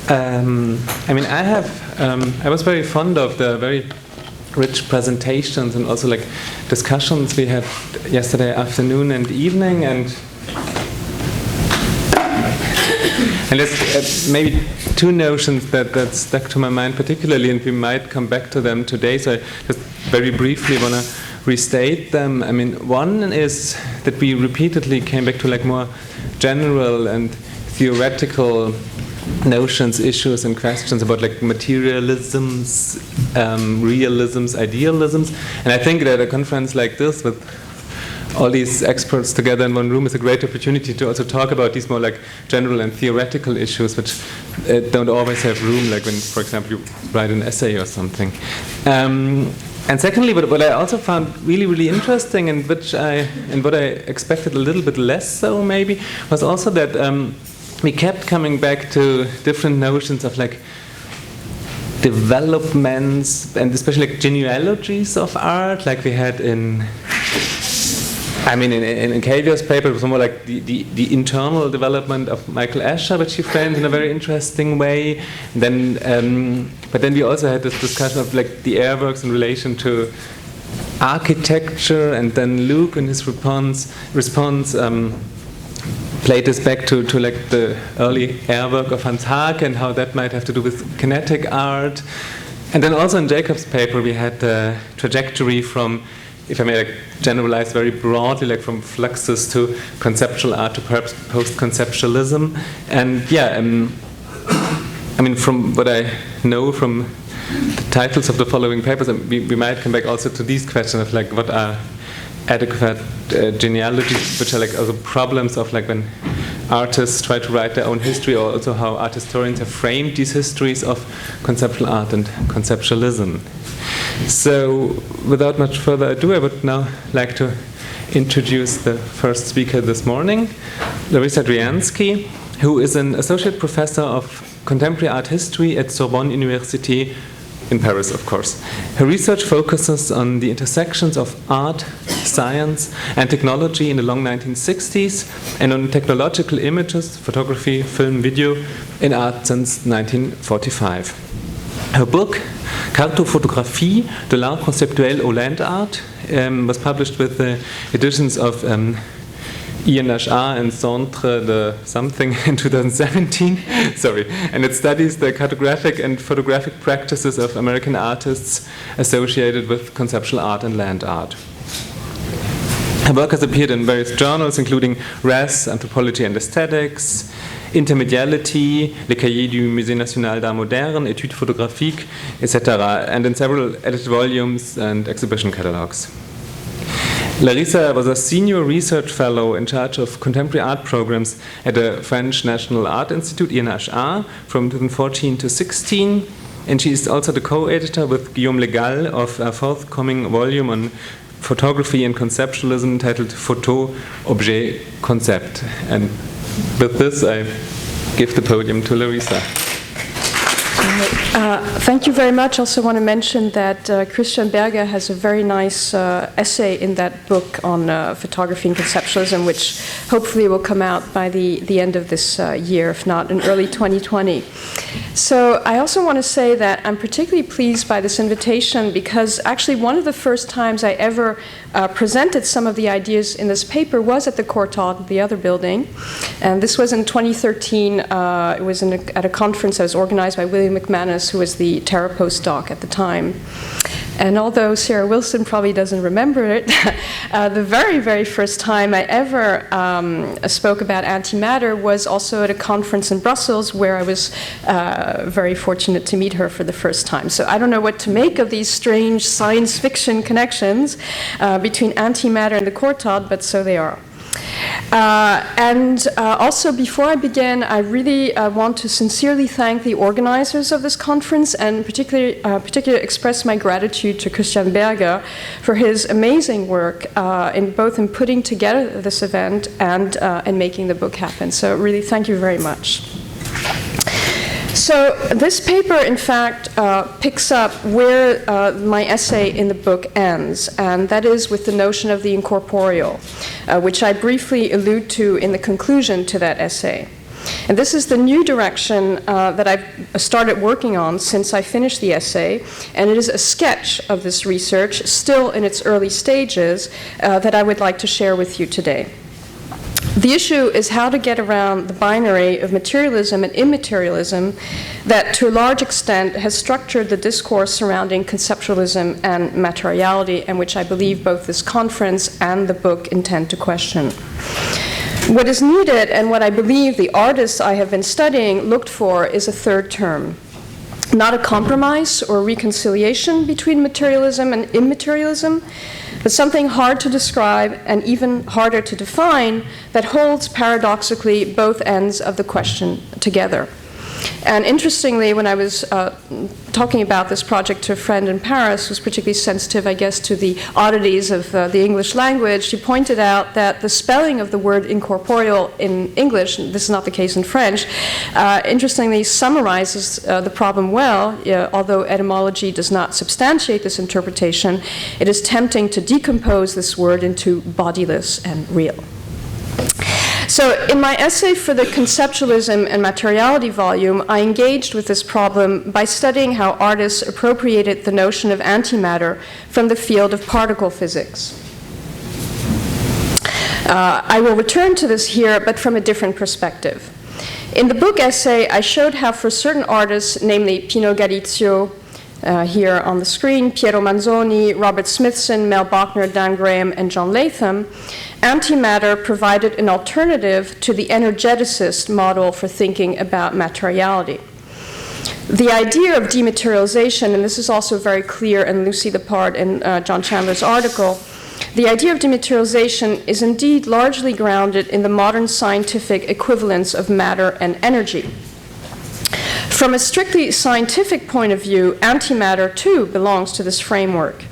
I mean, I was very fond of the very rich presentations and also like discussions we had yesterday afternoon and evening, and there's maybe two notions that stuck to my mind particularly, and we might come back to them today, so I just very briefly want to restate them. I mean, one is that we repeatedly came back to like more general and theoretical notions, issues, and questions about like materialisms, realisms, idealisms. And I think that a conference like this with all these experts together in one room is a great opportunity to also talk about these more like general and theoretical issues, which don't always have room, like when, for example, you write an essay or something. And secondly, what I also found really, really interesting, and what I expected a little bit less so maybe, was also that we kept coming back to different notions of like developments, and especially like genealogies of art, like we had in Kavio's paper. It was more like the internal development of Michael Escher, which he framed in a very interesting way. And then, but then we also had this discussion of like the airworks in relation to architecture, and then Luke in his response played this back to like the early airwork of Hans Haake and how that might have to do with kinetic art. And then also in Jacob's paper we had the trajectory from, if I may like generalize very broadly, like from Fluxus to conceptual art to perhaps post-conceptualism. And yeah, I mean, from what I know from the titles of the following papers, we might come back also to these questions of like what are adequate genealogies, which are like also problems of like when artists try to write their own history, or also how art historians have framed these histories of conceptual art and conceptualism. So without much further ado, I would now like to introduce the first speaker this morning, Larisa Dryansky, who is an associate professor of contemporary art history at Sorbonne Université in Paris, of course. Her research focuses on the intersections of art, science, and technology in the long 1960s, and on technological images, photography, film, video, in art since 1945. Her book, Cartographie de l'art conceptuel au land art, was published with the editions of INHA and Centre de something in 2017. Sorry. And it studies the cartographic and photographic practices of American artists associated with conceptual art and land art. Her work has appeared in various journals, including Res, Anthropology and Aesthetics, Intermediality, Les Cahiers du Musée National d'Art Moderne, Études photographiques, etc., and in several edited volumes and exhibition catalogs. Larisa was a senior research fellow in charge of contemporary art programs at the French National Art Institute, INHA, from 2014 to 16, and she is also the co-editor with Guillaume Legal of a forthcoming volume on photography and conceptualism titled Photo, Objet, Concept. And with this, I give the podium to Larisa. Thank you very much. I also want to mention that Christian Berger has a very nice essay in that book on photography and conceptualism, which hopefully will come out by the end of this year, if not in early 2020. So I also want to say that I'm particularly pleased by this invitation, because actually one of the first times I ever presented some of the ideas in this paper was at the Courtauld, the other building. And this was in 2013. It was at a conference that was organized by William McManus, who was the Terra postdoc at the time. And although Sarah Wilson probably doesn't remember it, the very, very first time I ever spoke about antimatter was also at a conference in Brussels, where I was very fortunate to meet her for the first time. So I don't know what to make of these strange science fiction connections between antimatter and the Courtauld, but so they are. Also, before I begin, I really want to sincerely thank the organizers of this conference, and particularly express my gratitude to Christian Berger for his amazing work in putting together this event and in making the book happen. So really, thank you very much. So this paper, in fact, picks up where my essay in the book ends, and that is with the notion of the incorporeal, which I briefly allude to in the conclusion to that essay. And this is the new direction that I've started working on since I finished the essay, and it is a sketch of this research, still in its early stages, that I would like to share with you today. The issue is how to get around the binary of materialism and immaterialism that, to a large extent, has structured the discourse surrounding conceptualism and materiality, and which I believe both this conference and the book intend to question. What is needed, and what I believe the artists I have been studying looked for, is a third term. Not a compromise or reconciliation between materialism and immaterialism, but something hard to describe and even harder to define that holds paradoxically both ends of the question together. And interestingly, when I was talking about this project to a friend in Paris, who was particularly sensitive, I guess, to the oddities of the English language, she pointed out that the spelling of the word incorporeal in English, and this is not the case in French, interestingly summarizes the problem well. Although etymology does not substantiate this interpretation, it is tempting to decompose this word into bodiless and real. So in my essay for the Conceptualism and Materiality volume, I engaged with this problem by studying how artists appropriated the notion of antimatter from the field of particle physics. I will return to this here, but from a different perspective. In the book essay, I showed how for certain artists, namely Pino Galizio, here on the screen, Piero Manzoni, Robert Smithson, Mel Bachner, Dan Graham, and John Latham, antimatter provided an alternative to the energeticist model for thinking about materiality. The idea of dematerialization, and this is also very clear in Lucy Lepard and John Chandler's article, the idea of dematerialization is indeed largely grounded in the modern scientific equivalence of matter and energy. From a strictly scientific point of view, antimatter too belongs to this framework.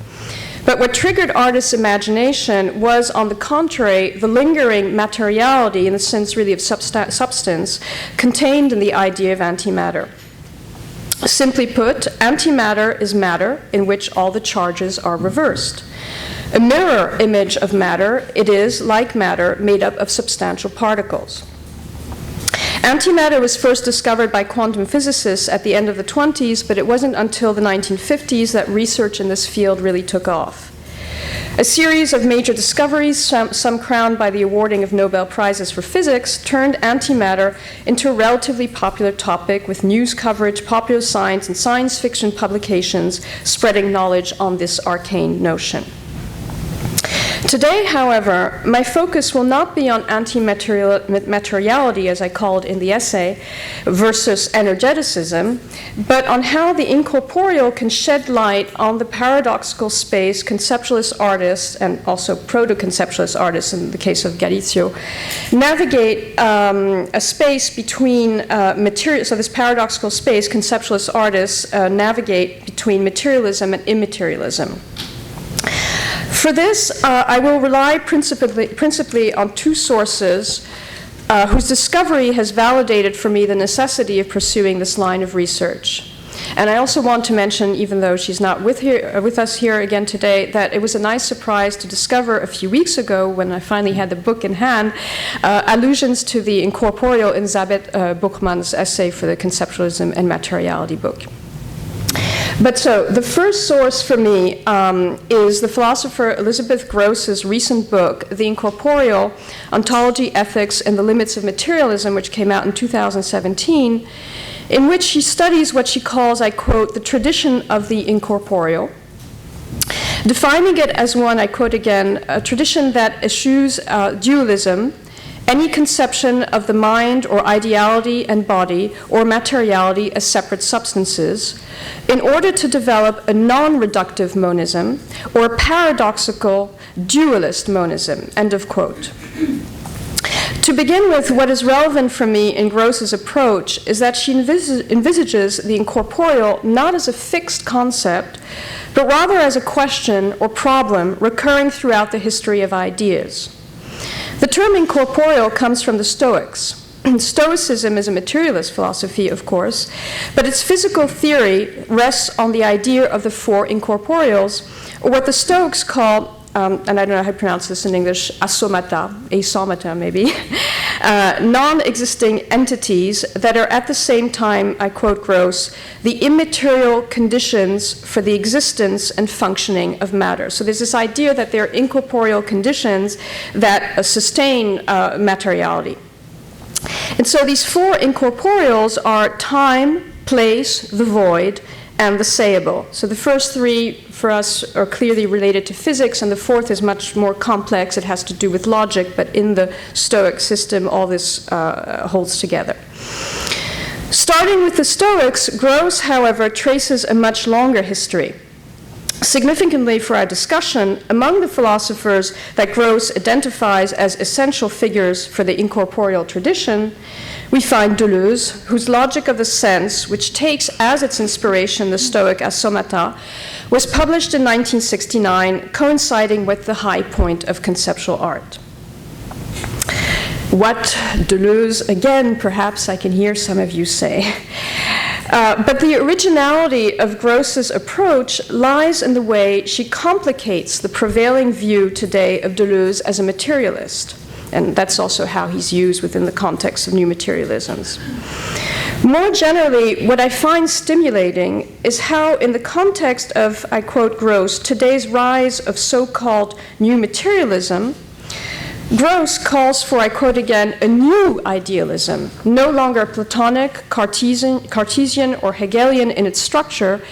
But what triggered artists' imagination was, on the contrary, the lingering materiality, in the sense really of substance, contained in the idea of antimatter. Simply put, antimatter is matter in which all the charges are reversed. A mirror image of matter, it is, like matter, made up of substantial particles. Antimatter was first discovered by quantum physicists at the end of the 20s, but it wasn't until the 1950s that research in this field really took off. A series of major discoveries, some crowned by the awarding of Nobel Prizes for physics, turned antimatter into a relatively popular topic, with news coverage, popular science, and science fiction publications spreading knowledge on this arcane notion. Today, however, my focus will not be on anti-materiality, as I call it in the essay, versus energeticism, but on how the incorporeal can shed light on the paradoxical space conceptualist artists, and also proto-conceptualist artists in the case of Galizio, navigate a space between material, so this paradoxical space conceptualist artists navigate between materialism and immaterialism. For this, I will rely principally on two sources whose discovery has validated for me the necessity of pursuing this line of research. And I also want to mention, even though she's not with us here again today, that it was a nice surprise to discover a few weeks ago, when I finally had the book in hand, allusions to the Incorporeal in Zabet Buchmann's essay for the Conceptualism and Materiality book. But so, the first source for me is the philosopher Elizabeth Gross's recent book, The Incorporeal, Ontology, Ethics, and the Limits of Materialism, which came out in 2017, in which she studies what she calls, I quote, the tradition of the incorporeal, defining it as one, I quote again, a tradition that eschews dualism, any conception of the mind or ideality and body or materiality as separate substances, in order to develop a non-reductive monism or a paradoxical dualist monism, end of quote. To begin with, what is relevant for me in Gross's approach is that she envisages the incorporeal not as a fixed concept, but rather as a question or problem recurring throughout the history of ideas. The term incorporeal comes from the Stoics. Stoicism is a materialist philosophy, of course, but its physical theory rests on the idea of the four incorporeals, or what the Stoics call, and I don't know how to pronounce this in English, asomata maybe, non-existing entities that are at the same time, I quote Gross, the immaterial conditions for the existence and functioning of matter. So there's this idea that there are incorporeal conditions that sustain materiality. And so these four incorporeals are time, place, the void, and the sayable. So the first three for us are clearly related to physics, and the fourth is much more complex. It has to do with logic, but in the Stoic system, all this holds together. Starting with the Stoics, Gross, however, traces a much longer history. Significantly for our discussion, among the philosophers that Gross identifies as essential figures for the incorporeal tradition, we find Deleuze, whose logic of the sense, which takes as its inspiration the Stoic Asomata, was published in 1969, coinciding with the high point of conceptual art. What Deleuze, again, perhaps I can hear some of you say. But the originality of Gross's approach lies in the way she complicates the prevailing view today of Deleuze as a materialist. And that's also how he's used within the context of new materialisms. More generally, what I find stimulating is how, in the context of, I quote Gross, today's rise of so-called new materialism, Gross calls for, I quote again, a new idealism, no longer Platonic, Cartesian, or Hegelian in its structure,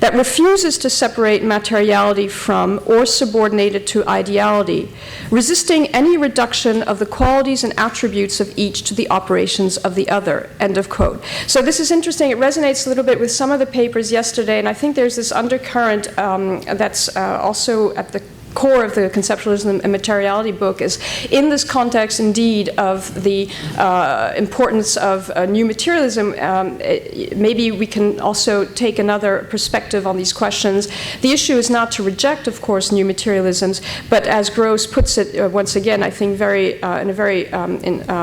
that refuses to separate materiality from or subordinate it to ideality, resisting any reduction of the qualities and attributes of each to the operations of the other, end of quote. So this is interesting. It resonates a little bit with some of the papers yesterday, and I think there's this undercurrent that's also at the core of the Conceptualism and Materiality book is in this context, indeed, of the importance of new materialism. Maybe we can also take another perspective on these questions. The issue is not to reject, of course, new materialisms, but as Gross puts it, once again, I think in a very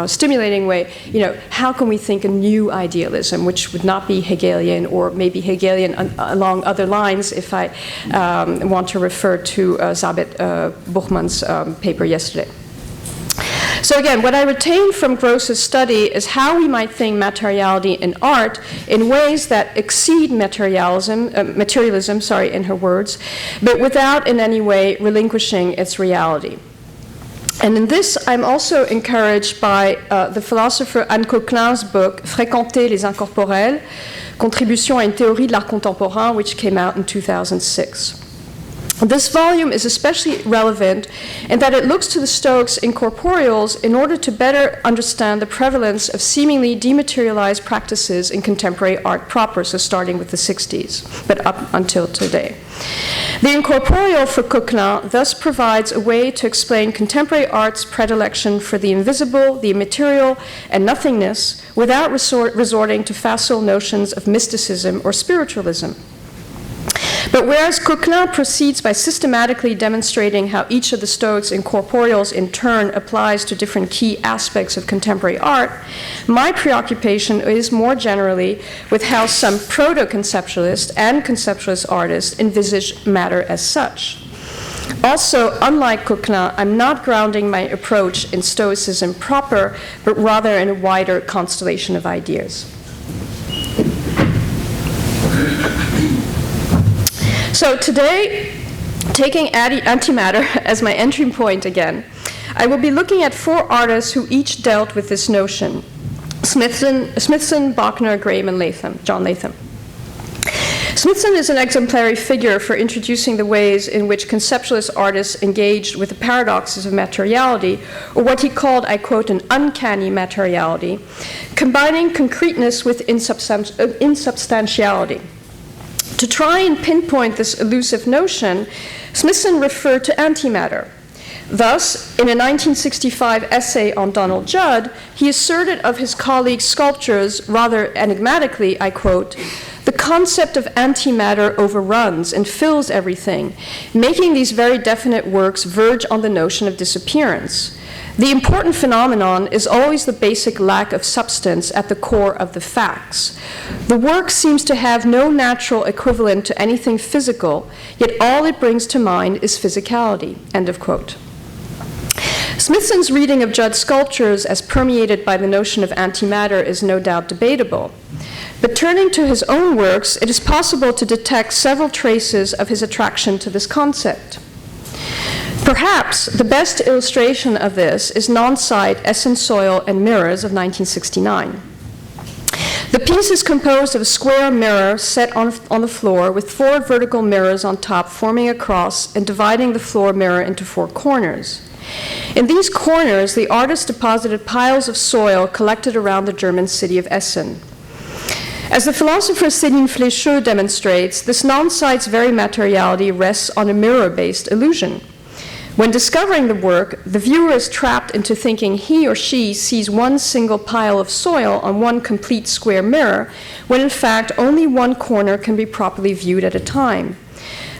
stimulating way, how can we think a new idealism, which would not be Hegelian, or maybe Hegelian along other lines, if I want to refer to Zabit Buchmann's paper yesterday. So again, what I retain from Gross's study is how we might think materiality in art in ways that exceed materialism, in her words, but without in any way relinquishing its reality. And in this, I'm also encouraged by the philosopher Anne Coquelin's book, Fréquenter les Incorporels, Contribution à une théorie de l'art contemporain, which came out in 2006. This volume is especially relevant in that it looks to the Stoics' incorporeals in order to better understand the prevalence of seemingly dematerialized practices in contemporary art proper, so starting with the 60s, but up until today. The incorporeal for Coquelin thus provides a way to explain contemporary art's predilection for the invisible, the immaterial, and nothingness without resorting to facile notions of mysticism or spiritualism. But whereas Coquelin proceeds by systematically demonstrating how each of the Stoics' incorporeals in turn applies to different key aspects of contemporary art, my preoccupation is more generally with how some proto-conceptualists and conceptualist artists envisage matter as such. Also, unlike Coquelin, I'm not grounding my approach in Stoicism proper, but rather in a wider constellation of ideas. So today, taking Antimatter as my entry point again, I will be looking at four artists who each dealt with this notion: Smithson, Bachner, Graham, and John Latham. Smithson is an exemplary figure for introducing the ways in which conceptualist artists engaged with the paradoxes of materiality, or what he called, I quote, an uncanny materiality, combining concreteness with insubstantiality. To try and pinpoint this elusive notion, Smithson referred to antimatter. Thus, in a 1965 essay on Donald Judd, he asserted of his colleague's sculptures, rather enigmatically, I quote, "The concept of antimatter overruns and fills everything, making these very definite works verge on the notion of disappearance. The important phenomenon is always the basic lack of substance at the core of the facts. The work seems to have no natural equivalent to anything physical, yet all it brings to mind is physicality," end of quote. Smithson's reading of Judd's sculptures as permeated by the notion of antimatter is no doubt debatable. But turning to his own works, it is possible to detect several traces of his attraction to this concept. Perhaps the best illustration of this is Non-Sight, Essence, Soil, and Mirrors of 1969. The piece is composed of a square mirror set on the floor with 4 vertical mirrors on top forming a cross and dividing the floor mirror into 4 corners. In these corners, the artist deposited piles of soil collected around the German city of Essen. As the philosopher Céline Flécheux demonstrates, this non-sight's very materiality rests on a mirror-based illusion. When discovering the work, the viewer is trapped into thinking he or she sees one single pile of soil on one complete square mirror, when in fact only one corner can be properly viewed at a time.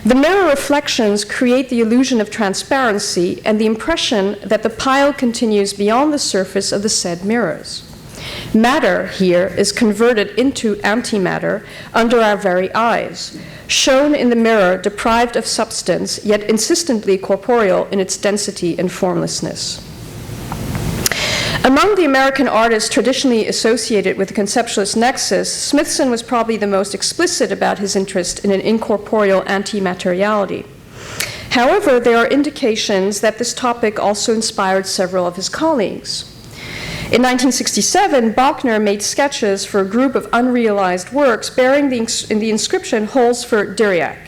The mirror reflections create the illusion of transparency and the impression that the pile continues beyond the surface of the said mirrors. Matter here is converted into antimatter under our very eyes, shown in the mirror deprived of substance, yet insistently corporeal in its density and formlessness. Among the American artists traditionally associated with the conceptualist nexus, Smithson was probably the most explicit about his interest in an incorporeal anti-materiality. However, there are indications that this topic also inspired several of his colleagues. In 1967, Bachner made sketches for a group of unrealized works bearing the inscription "Holes for Dirac."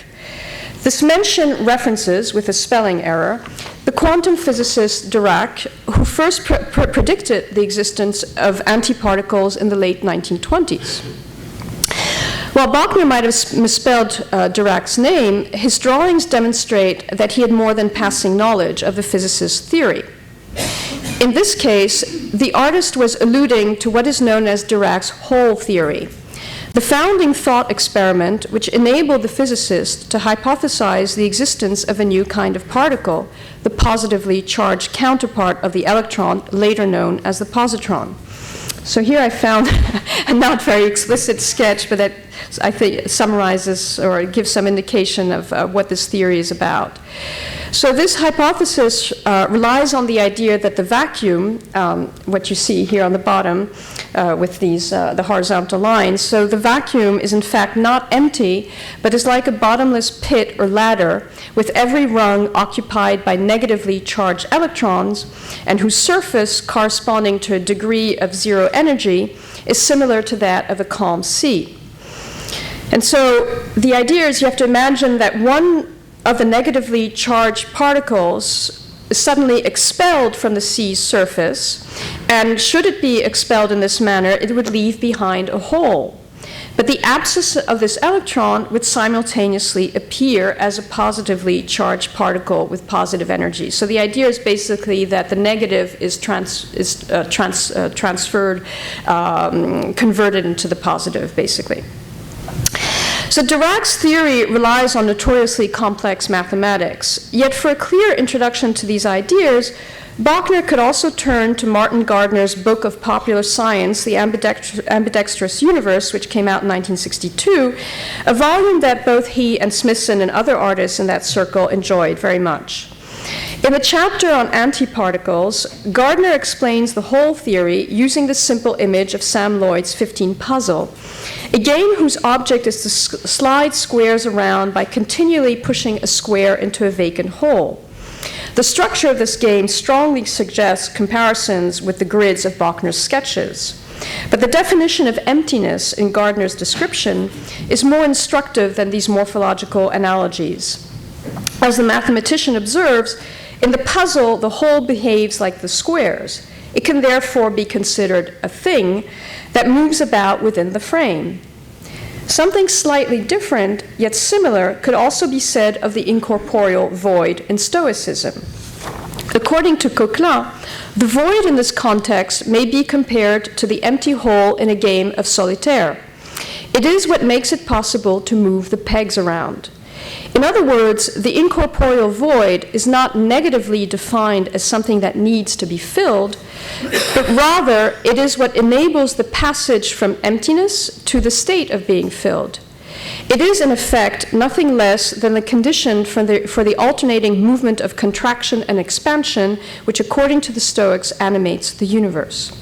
This mention references, with a spelling error, the quantum physicist Dirac, who first predicted the existence of antiparticles in the late 1920s. While Bachner might have misspelled Dirac's name, his drawings demonstrate that he had more than passing knowledge of the physicist's theory. In this case, the artist was alluding to what is known as Dirac's hole theory, the founding thought experiment which enabled the physicist to hypothesize the existence of a new kind of particle, the positively charged counterpart of the electron, later known as the positron. So here I found a not very explicit sketch, but that I think summarizes or gives some indication of what this theory is about. So this hypothesis relies on the idea that the vacuum, what you see here on the bottom with these the horizontal lines, so the vacuum is in fact not empty, but is like a bottomless pit or ladder with every rung occupied by negatively charged electrons, and whose surface, corresponding to a degree of zero energy, is similar to that of a calm sea. And so the idea is you have to imagine that one of the negatively charged particles is suddenly expelled from the sea's surface, and should it be expelled in this manner, it would leave behind a hole. But the absence of this electron would simultaneously appear as a positively charged particle with positive energy. So the idea is basically that the negative is transferred, converted into the positive, basically. So Dirac's theory relies on notoriously complex mathematics. Yet for a clear introduction to these ideas, Bachner could also turn to Martin Gardner's book of popular science, The Ambidextrous Universe, which came out in 1962, a volume that both he and Smithson and other artists in that circle enjoyed very much. In the chapter on antiparticles, Gardner explains the whole theory using the simple image of Sam Lloyd's 15 puzzle, a game whose object is to slide squares around by continually pushing a square into a vacant hole. The structure of this game strongly suggests comparisons with the grids of Bachner's sketches. But the definition of emptiness in Gardner's description is more instructive than these morphological analogies. As the mathematician observes, in the puzzle, the whole behaves like the squares. It can therefore be considered a thing that moves about within the frame. Something slightly different, yet similar, could also be said of the incorporeal void in Stoicism. According to Coquelin, the void in this context may be compared to the empty hole in a game of solitaire. It is what makes it possible to move the pegs around. In other words, the incorporeal void is not negatively defined as something that needs to be filled, but rather it is what enables the passage from emptiness to the state of being filled. it is in effect nothing less than the condition for the alternating movement of contraction and expansion, which according to the Stoics animates the universe.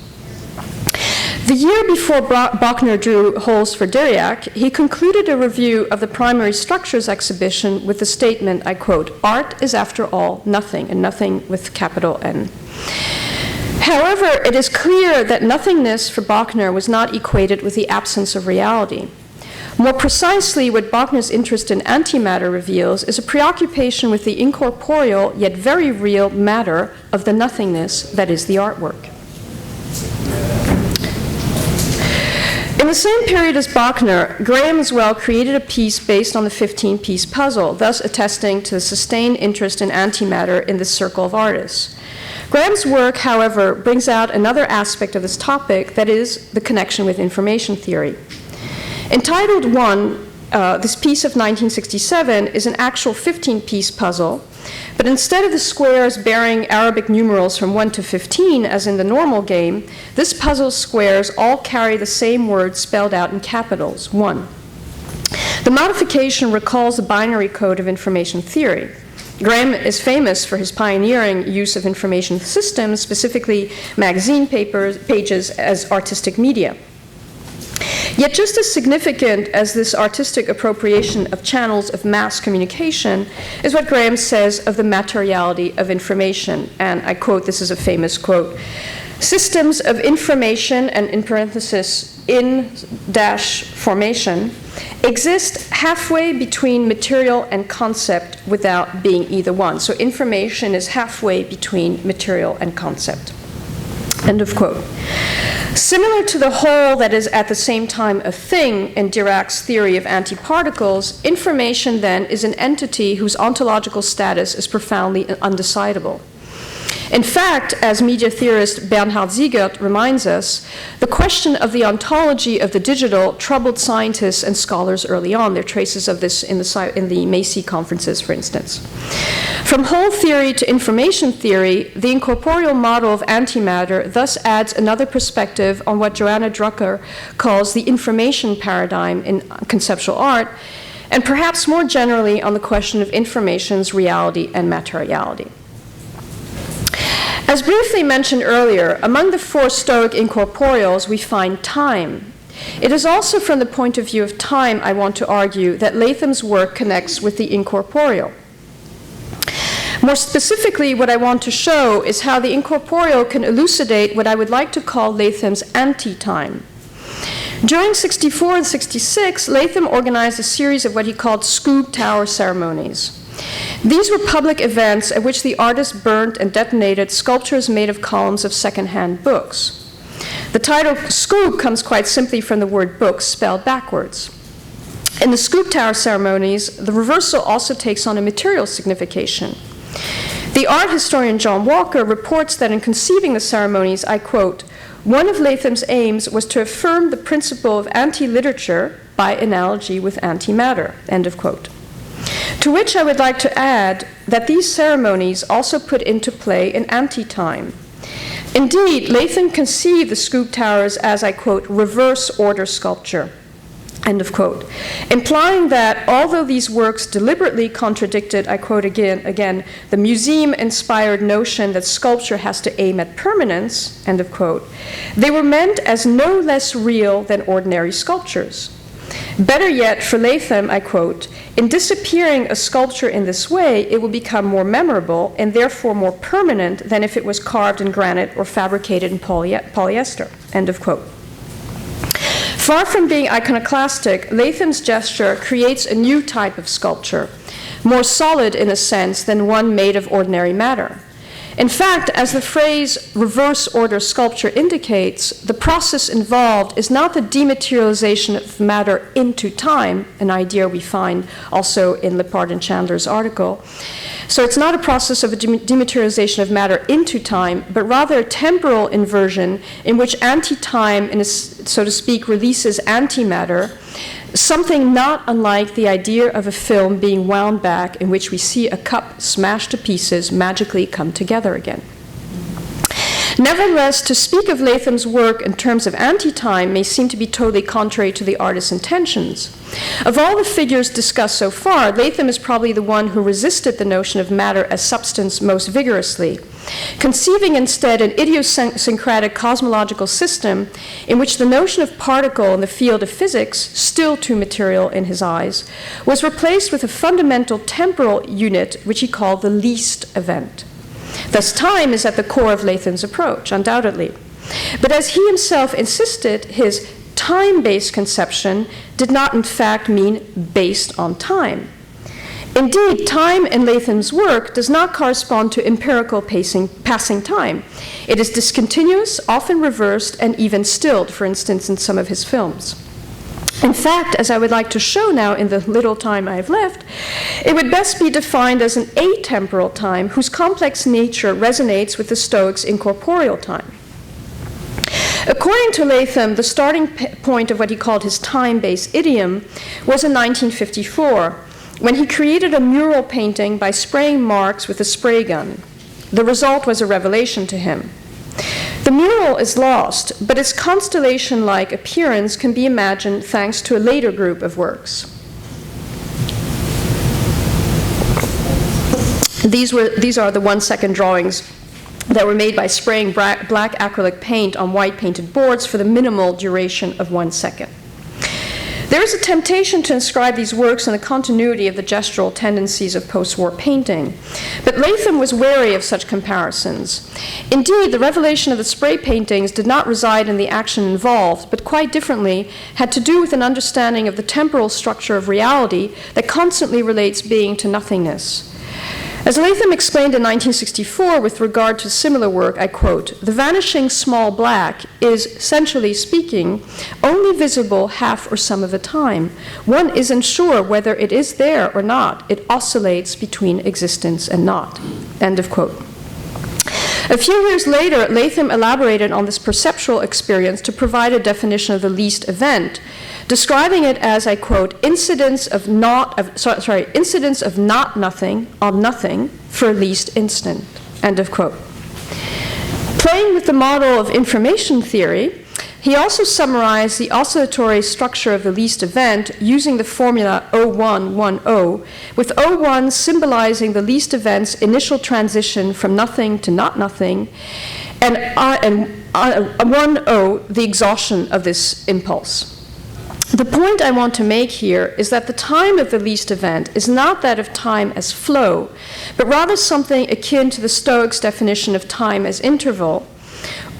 The year before Bachner drew Holes for Diriac, he concluded a review of the Primary Structures exhibition with the statement, I quote, "Art is after all nothing," and nothing with capital N. However, it is clear that nothingness for Bachner was not equated with the absence of reality. More precisely, what Bachner's interest in antimatter reveals is a preoccupation with the incorporeal yet very real matter of the nothingness that is the artwork. In the same period as Bachner, Graham as well created a piece based on the 15-piece puzzle, thus attesting to the sustained interest in antimatter in this circle of artists. Graham's work, however, brings out another aspect of this topic, that is, the connection with information theory. Entitled One, this piece of 1967 is an actual 15-piece puzzle, but instead of the squares bearing Arabic numerals from 1 to 15, as in the normal game, this puzzle's squares all carry the same word spelled out in capitals, 1. The modification recalls the binary code of information theory. Graham is famous for his pioneering use of information systems, specifically magazine pages, as artistic media. Yet just as significant as this artistic appropriation of channels of mass communication is what Graham says of the materiality of information. And I quote, this is a famous quote, "Systems of information," and in parenthesis, in-formation, exist halfway between material and concept without being either one. So information is halfway between material and concept. End of quote. Similar to the whole that is at the same time a thing in Dirac's theory of antiparticles, information then is an entity whose ontological status is profoundly undecidable. In fact, as media theorist Bernhard Siegert reminds us, the question of the ontology of the digital troubled scientists and scholars early on. There are traces of this in the Macy conferences, for instance. From whole theory to information theory, the incorporeal model of antimatter thus adds another perspective on what Joanna Drucker calls the information paradigm in conceptual art, and perhaps more generally on the question of information's reality and materiality. As briefly mentioned earlier, among the four Stoic incorporeals, we find time. It is also from the point of view of time, I want to argue, that Latham's work connects with the incorporeal. More specifically, what I want to show is how the incorporeal can elucidate what I would like to call Latham's anti-time. During 64 and 66, Latham organized a series of what he called Skłod Tower ceremonies. These were public events at which the artist burnt and detonated sculptures made of columns of second-hand books. The title Skłod comes quite simply from the word books spelled backwards. In the Skłod Tower ceremonies, the reversal also takes on a material signification. The art historian John Walker reports that in conceiving the ceremonies, I quote, "One of Latham's aims was to affirm the principle of anti-literature by analogy with antimatter," end of quote. To which I would like to add that these ceremonies also put into play an anti-time. Indeed, Latham conceived the Skłod Towers as, I quote, "reverse order sculpture," end of quote, implying that although these works deliberately contradicted, I quote again, the museum-inspired notion that sculpture has to aim at permanence, end of quote, they were meant as no less real than ordinary sculptures. Better yet, for Latham, I quote, "In disappearing a sculpture in this way, it will become more memorable and therefore more permanent than if it was carved in granite or fabricated in polyester," end of quote. Far from being iconoclastic, Latham's gesture creates a new type of sculpture, more solid in a sense than one made of ordinary matter. In fact, as the phrase reverse order sculpture indicates, the process involved is not the dematerialization of matter into time, an idea we find also in Lippard and Chandler's article. So it's not a process of a dematerialization of matter into time, but rather a temporal inversion in which anti-time, so to speak, releases antimatter, something not unlike the idea of a film being wound back in which we see a cup smashed to pieces magically come together again. Nevertheless, to speak of Latham's work in terms of anti-time may seem to be totally contrary to the artist's intentions. Of all the figures discussed so far, Latham is probably the one who resisted the notion of matter as substance most vigorously, conceiving instead an idiosyncratic cosmological system in which the notion of particle in the field of physics, still too material in his eyes, was replaced with a fundamental temporal unit which he called the least event. Thus, time is at the core of Latham's approach, undoubtedly. But as he himself insisted, his time-based conception did not in fact mean based on time. Indeed, time in Latham's work does not correspond to empirical passing time. It is discontinuous, often reversed, and even stilled, for instance, in some of his films. In fact, as I would like to show now in the little time I have left, it would best be defined as an atemporal time whose complex nature resonates with the Stoics' incorporeal time. According to Latham, the starting point of what he called his time-based idiom was in 1954, when he created a mural painting by spraying marks with a spray gun. The result was a revelation to him. The mural is lost, but its constellation-like appearance can be imagined thanks to a later group of works. These are the 1-second drawings that were made by spraying black acrylic paint on white painted boards for the minimal duration of 1 second. There is a temptation to inscribe these works in the continuity of the gestural tendencies of post-war painting, but Latham was wary of such comparisons. Indeed, the revelation of the spray paintings did not reside in the action involved, but quite differently had to do with an understanding of the temporal structure of reality that constantly relates being to nothingness. As Latham explained in 1964 with regard to similar work, I quote, "The vanishing small black is, essentially speaking, only visible half or some of the time. One isn't sure whether it is there or not. It oscillates between existence and not." End of quote. A few years later, Latham elaborated on this perceptual experience to provide a definition of the least event, describing it as, I quote, incidence of not nothing on nothing for a least instant, end of quote. Playing with the model of information theory, he also summarized the oscillatory structure of the least event using the formula O110, with O1 symbolizing the least event's initial transition from nothing to not nothing, and 10, the exhaustion of this impulse. The point I want to make here is that the time of the least event is not that of time as flow, but rather something akin to the Stoics' definition of time as interval,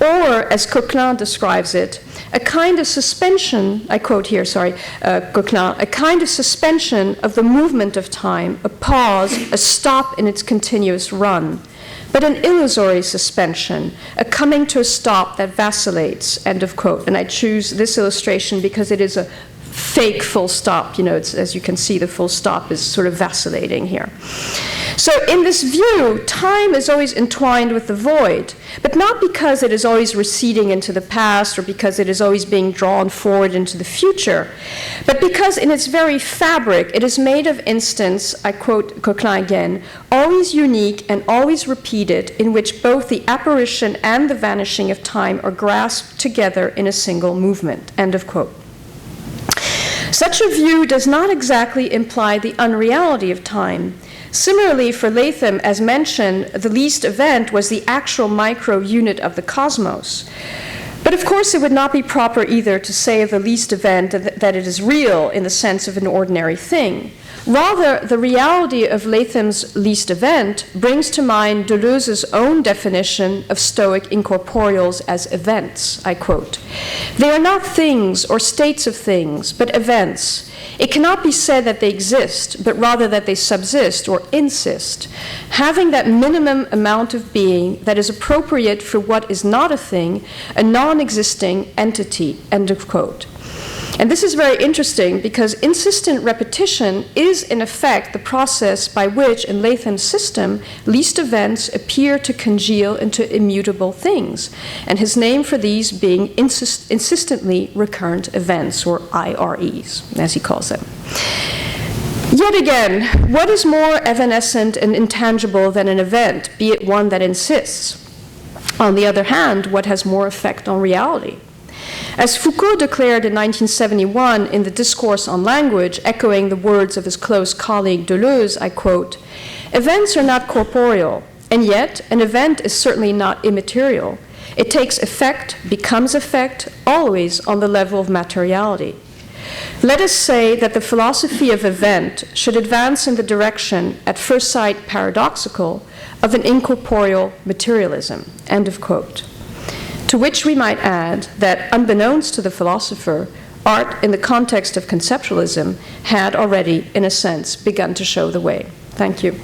or, as Coquelin describes it, a kind of suspension, I quote here, Coquelin, a kind of suspension of the movement of time, a pause, a stop in its continuous run, but an illusory suspension, a coming to a stop that vacillates, end of quote. And I choose this illustration because it is a fake full stop. You know, as you can see, the full stop is sort of vacillating here. So in this view, time is always entwined with the void, but not because it is always receding into the past or because it is always being drawn forward into the future, but because in its very fabric it is made of instants, I quote Coquelin again, always unique and always repeated, in which both the apparition and the vanishing of time are grasped together in a single movement, end of quote. Such a view does not exactly imply the unreality of time. Similarly, for Latham, as mentioned, the least event was the actual micro unit of the cosmos. But of course, it would not be proper either to say of the least event that it is real in the sense of an ordinary thing. Rather, the reality of Latham's least event brings to mind Deleuze's own definition of Stoic incorporeals as events, I quote. "They are not things or states of things, but events. It cannot be said that they exist, but rather that they subsist or insist, having that minimum amount of being that is appropriate for what is not a thing, a non-existing entity," end of quote. And this is very interesting because insistent repetition is, in effect, the process by which, in Latham's system, least events appear to congeal into immutable things, and his name for these being insistently recurrent events, or IREs, as he calls them. Yet again, what is more evanescent and intangible than an event, be it one that insists? On the other hand, what has more effect on reality? As Foucault declared in 1971 in the Discourse on Language, echoing the words of his close colleague Deleuze, I quote, "Events are not corporeal, and yet an event is certainly not immaterial. It takes effect, becomes effect, always on the level of materiality. Let us say that the philosophy of event should advance in the direction, at first sight paradoxical, of an incorporeal materialism," end of quote. To which we might add that, unbeknownst to the philosopher, art in the context of conceptualism had already, in a sense, begun to show the way. Thank you.